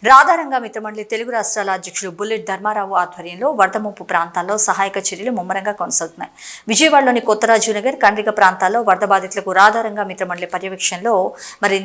రాధారంగ మిత్రమండలి తెలుగు రాష్ట్రాల అధ్యక్షులు బుల్లెట్ ధర్మారావు ఆధ్వర్యంలో వరద ముంపు ప్రాంతాల్లో సహాయక చర్యలు ముమ్మరంగా కొనసాగుతున్నాయి. విజయవాడలోని కొత్తరాజునగర్, కండ్రిక ప్రాంతాల్లో వరద బాధితులకు రాధారంగ మిత్రమండలి పర్యవేక్షణలో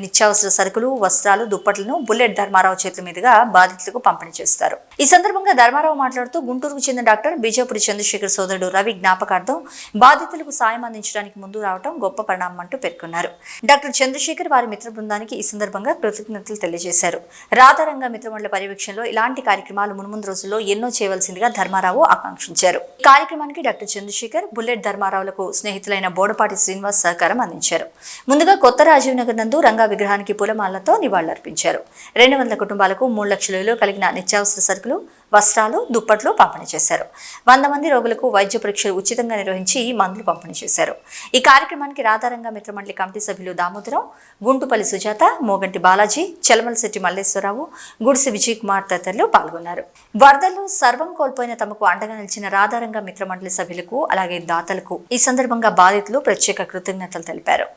నిత్యావసర సరుకులు, వస్త్రాలు, దుప్పట్లను బుల్లెట్ ధర్మారావు చేతుల మీదుగా బాధితులకు పంపిణీ చేస్తారు. ఈ సందర్భంగా ధర్మారావు మాట్లాడుతూ గుంటూరుకు చెందిన డాక్టర్ బీజాపురి చంద్రశేఖర్ సోదరుడు రవి జ్ఞాపకార్థం బాధితులకు సాయం అందించడానికి ముందు రావడం గొప్ప పరిణామం అంటూ పేర్కొన్నారు. డాక్టర్ చంద్రశేఖర్ వారి మిత్ర బృందానికి ఈ సందర్భంగా కృతజ్ఞతలు తెలియజేశారు. రాధారంగ మిత్రమండలి పర్యవేక్షణలో ఇలాంటి కార్యక్రమాలు మున్ముందు రోజుల్లో ఎన్నో చేయవలసిందిగా ధర్మారావు ఆకాంక్షించారు. ఈ కార్యక్రమానికి డాక్టర్ చంద్రశేఖర్, బుల్లెట్ ధర్మారావులకు స్నేహితులైన బోడపాటి శ్రీనివాస్ సహకారం అందించారు. ముందుగా కొత్త రాజీవ్ నగర్ నందు రంగా విగ్రహానికి పూలమాలతో నివాళులర్పించారు. 200 కుటుంబాలకు 3 లక్షల విలువ కలిగిన నిత్యావసర సరుకులు, వస్త్రాలు, దుప్పట్లు పంపిణీ చేశారు. 100 మంది రోగులకు వైద్య పరీక్షలు ఉచితంగా నిర్వహించి మందులు పంపిణీ చేశారు. ఈ కార్యక్రమానికి రాధారంగ మిత్రమండలి కమిటీ సభ్యులు దామోదరం, గుంటుపల్లి సుజాత, మోగంటి బాలాజీ, చలమలశెట్టి మల్లేశ్వరరావు, గుడిసి విజయ్ కుమార్ తదితరులు పాల్గొన్నారు. వరదల్లో సర్వం కోల్పోయిన తమకు అండగా నిలిచిన రాధారంగ మిత్రమండలి సభ్యులకు, అలాగే దాతలకు ఈ సందర్భంగా బాధితులు ప్రత్యేక కృతజ్ఞతలు తెలిపారు.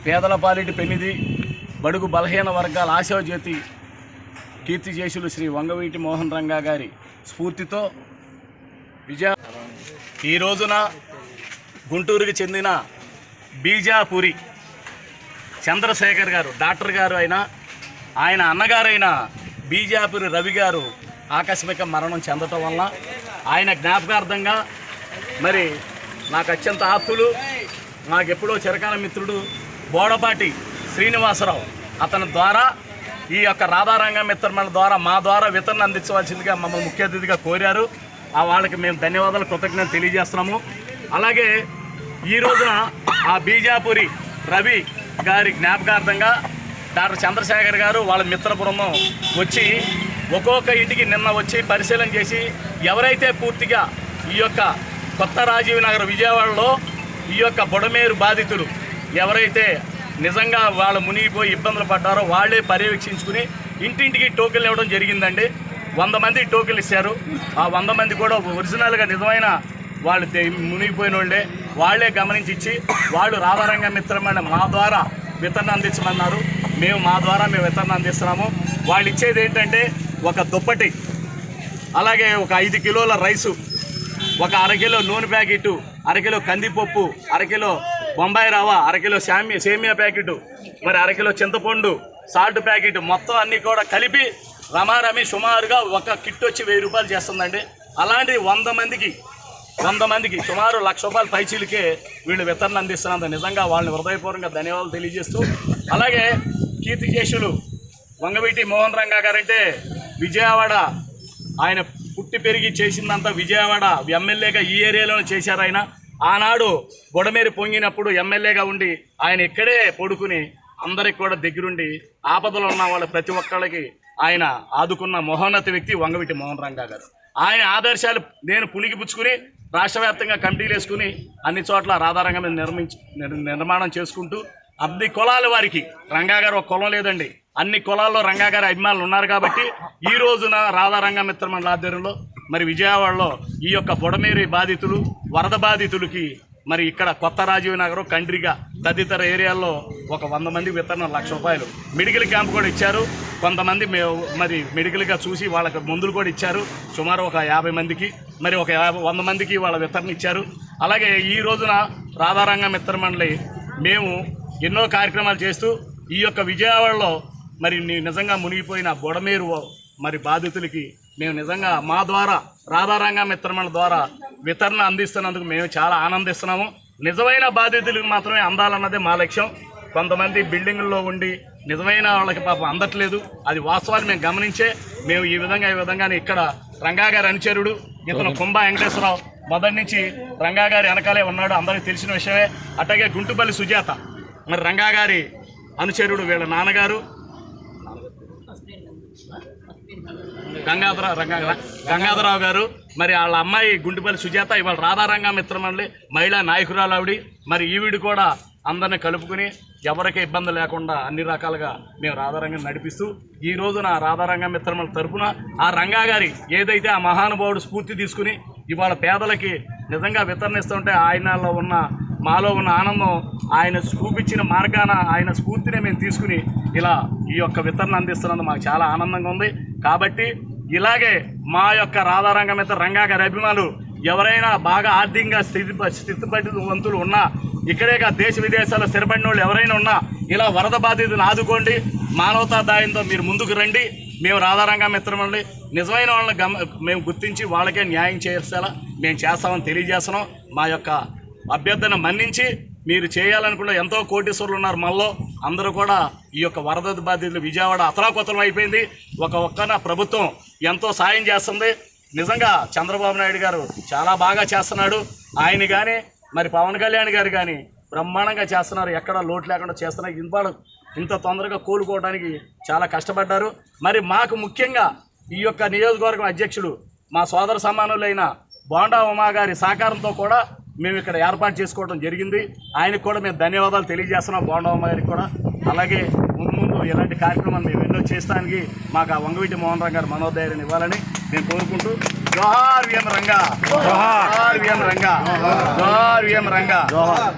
పేదల పాలిటి పెనిది, బడుగు బలహీన వర్గాల ఆశాజ్యోతి, కీర్తిశేషులు శ్రీ వంగవీటి మోహన్ రంగా గారి స్ఫూర్తితో ఈ రోజున గుంటూరుకు చెందిన బీజాపురి చంద్రశేఖర్ గారు, డాక్టర్ గారు ఆయన అన్నగారైన బీజాపురి రవి గారు ఆకస్మిక మరణం చెందటం వలన ఆయన జ్ఞాపకార్థంగా మరి నాకు అత్యంత ఆప్తులు, నాకెప్పుడో చిరకాల మిత్రుడు బోడపాటి శ్రీనివాసరావు అతని ద్వారా ఈ యొక్క రాధారంగ మిత్రమండలి ద్వారా మా ద్వారా వితరణ అందించవలసిందిగా మమ్మల్ని ముఖ్య అతిథిగా కోరారు. వాళ్ళకి మేము ధన్యవాదాలు, కృతజ్ఞతలు తెలియజేస్తున్నాము. అలాగే ఈ రోజున ఆ బీజాపురి రవి గారి జ్ఞాపకార్థంగా డాక్టర్ చంద్రశేఖర్ గారు వాళ్ళ మిత్ర బృందం వచ్చి ఒక్కొక్క ఇంటికి నిన్న వచ్చి పరిశీలన చేసి ఎవరైతే పూర్తిగా ఈ యొక్క కొత్త రాజీవ్ నగర్ విజయవాడలో ఈ యొక్క బుడమేరు బాధితులు ఎవరైతే నిజంగా వాళ్ళు మునిగిపోయి ఇబ్బందులు పడ్డారో వాళ్ళే పర్యవేక్షించుకుని ఇంటింటికి టోకెన్లు ఇవ్వడం జరిగిందండి. 100 మంది టోకెన్లు ఇచ్చారు. ఆ 100 మంది కూడా ఒరిజినల్గా నిజమైన వాళ్ళు మునిగిపోయిన వాళ్ళే గమనించి ఇచ్చి వాళ్ళు రాధారంగ మిత్రమండలి మా ద్వారా వితరణ అందించమన్నారు. మా ద్వారా వితరణ అందిస్తున్నాము. వాళ్ళు ఇచ్చేది ఏంటంటే ఒక దుప్పటి, అలాగే ఒక 5 కిలోల రైసు, ఒక 1/2 కిలో నూనె ప్యాకెట్, 1/2 కిలో కందిపప్పు, 1/2 కిలో బొంబాయి రవ్వ, 1/2 కిలో సేమియా ప్యాకెట్, మరి 1/2 కిలో చింతపండు, సాల్ట్ ప్యాకెట్, మొత్తం అన్నీ కూడా కలిపి రమారమి సుమారుగా ఒక కిట్ వచ్చి 1000 రూపాయలు చేస్తుందండి. అలాంటి 100 మందికి సుమారు 1,00,000 రూపాయల పైచీలకే వీళ్ళు వితరణ అందిస్తున్నందుకు నిజంగా వాళ్ళని హృదయపూర్వకంగా ధన్యవాదాలు తెలియజేస్తూ, అలాగే కీర్తిశేషులు వంగవీటి మోహన్ రంగా గారంటే విజయవాడ ఆయన పుట్టి పెరిగి చేసిందంతా విజయవాడ ఎమ్మెల్యేగా ఈ ఏరియాలోనే చేశారు. ఆయన ఆనాడు బుడమేరు పొంగినప్పుడు ఎమ్మెల్యేగా ఉండి ఆయన ఇక్కడే పడుకుని అందరికి కూడా దగ్గరుండి ఆపదలో ఉన్న వాళ్ళ ప్రతి ఒక్కళ్ళకి ఆయన ఆదుకున్న మహోన్నత వ్యక్తి వంగవీటి మోహన్ రంగా గారు. ఆయన ఆదర్శాలు నేను పుణికిపుచ్చుకుని రాష్ట్ర వ్యాప్తంగా కమిటీలు వేసుకుని అన్ని చోట్ల రాధారంగం నిర్మాణం చేసుకుంటూ అన్ని కులాల వారికి, రంగా గారు ఒక కులం లేదండి, అన్ని కులాల్లో రంగా గారి అభిమానులు ఉన్నారు కాబట్టి ఈ రోజున రాధారంగ మిత్రమండలి ఆధ్వర్యంలో మరి విజయవాడలో ఈ యొక్క బుడమేరు బాధితులు, వరద బాధితులకి మరి ఇక్కడ కొత్త రాజీవ్ నగర్, కండ్రిక తదితర ఏరియాల్లో ఒక 100 మంది వితరణ 1,00,000 రూపాయలు. మెడికల్ క్యాంప్ కూడా ఇచ్చారు. కొంతమంది మరి మెడికల్గా చూసి వాళ్ళకి మందులు కూడా ఇచ్చారు. సుమారు ఒక 50 మందికి, మరి ఒక 100 మందికి వాళ్ళ వితరణ ఇచ్చారు. అలాగే ఈ రోజున రాధారంగ మిత్రమండలి మేము ఎన్నో కార్యక్రమాలు చేస్తూ ఈ యొక్క విజయవాడలో మరి నిజంగా మునిగిపోయిన బుడమేరు మరి బాధితులకి మేము నిజంగా మా ద్వారా రాధారంగ మిత్రమండలి ద్వారా వితరణ అందిస్తున్నందుకు మేము చాలా ఆనందిస్తున్నాము. నిజమైన బాధితులకు మాత్రమే అందాలన్నదే మా లక్ష్యం. కొంతమంది బిల్డింగుల్లో ఉండి నిజమైన వాళ్ళకి పాపం అందట్లేదు, అది వాస్తవాన్ని మేము గమనించే మేము ఈ విధంగానే ఇక్కడ రంగా గారి అనుచరుడు ఇతను కుంభ వెంకటేశ్వరరావు మొదటి నుంచి రంగా గారి వెనకాలే ఉన్నాడు, అందరికీ తెలిసిన విషయమే. అట్లాగే గుంటుపల్లి సుజాత మరి రంగా గారి అనుచరుడు, వీళ్ళ నాన్నగారు గంగాధరరావు గారు, మరి వాళ్ళ అమ్మాయి గుంటుపల్లి సుజాత ఇవాళ రాధారంగ మిత్రమండలి మహిళా నాయకురాలు ఆవిడ. మరి ఈవిడ కూడా అందరిని కలుపుకుని ఎవరికీ ఇబ్బంది లేకుండా అన్ని రకాలుగా మేము రాధారంగం నడిపిస్తూ ఈ రోజున రాధారంగ మిత్రమండలి తరపున ఆ రంగా గారి ఏదైతే ఆ మహానుభావుడు స్ఫూర్తి తీసుకుని ఇవాళ పేదలకి నిజంగా వితరణిస్తుంటే ఆయనలో ఉన్న మాలో ఉన్న ఆనందం, ఆయన చూపించిన మార్గాన ఆయన స్ఫూర్తిని మేము తీసుకుని ఇలా ఈ యొక్క వితరణ అందిస్తున్నందుకు మాకు చాలా ఆనందంగా ఉంది. కాబట్టి ఇలాగే మా యొక్క రాధారంగమిత్ర రంగా గారి అభిమానులు ఎవరైనా బాగా ఆర్థికంగా స్థితిపతివంతులు ఉన్నా, ఇక్కడేగా దేశ విదేశాల్లో స్థిరపడిన వాళ్ళు ఎవరైనా ఉన్నా ఇలా వరద బాధితులను ఆదుకోండి. మానవతా దాయంతో మీరు ముందుకు రండి. మేము రాధారంగమిత్రమండి నిజమైన వాళ్ళని మేము గుర్తించి వాళ్ళకే న్యాయం చేసేలా మేము చేస్తామని తెలియజేస్తున్నాం. మా యొక్క అభ్యర్థన మన్నించి మీరు చేయాలనుకున్న ఎంతో కోటీశ్వరులు ఉన్నారు మనలో, అందరూ కూడా ఈ యొక్క వరద బాధితులు విజయవాడ అతలాకుతలం అయిపోయింది. ఒక్కన ప్రభుత్వం ఎంతో సాయం చేస్తుంది. నిజంగా చంద్రబాబు నాయుడు గారు చాలా బాగా చేస్తున్నాడు. ఆయన కానీ మరి పవన్ కళ్యాణ్ గారు కానీ బ్రహ్మాండంగా చేస్తున్నారు. ఎక్కడ లోటు లేకుండా చేస్తున్నారు. ఇవాళ ఇంత తొందరగా కోలుకోవడానికి చాలా కష్టపడ్డారు. మరి మాకు ముఖ్యంగా ఈ యొక్క నియోజకవర్గం అధ్యక్షులు మా సోదర సమానులైన బోండా ఉమా గారి సహకారంతో కూడా మేము ఇక్కడ ఏర్పాటు చేసుకోవడం జరిగింది. ఆయనకు కూడా మేము ధన్యవాదాలు తెలియజేస్తున్నాం, బోండా ఉమా గారికి కూడా. అలాగే ముందు ఇలాంటి కార్యక్రమాలు మేము ఎన్నో చేస్తానికి మాకు ఆ వంగవీటి మోహన్ రావు గారు మనోధైర్యం ఇవ్వాలని నేను కోరుకుంటూ జోహార్ విఎం రంగా, జోహార్ విఎం రంగా, జోహార్ విఎం రంగా.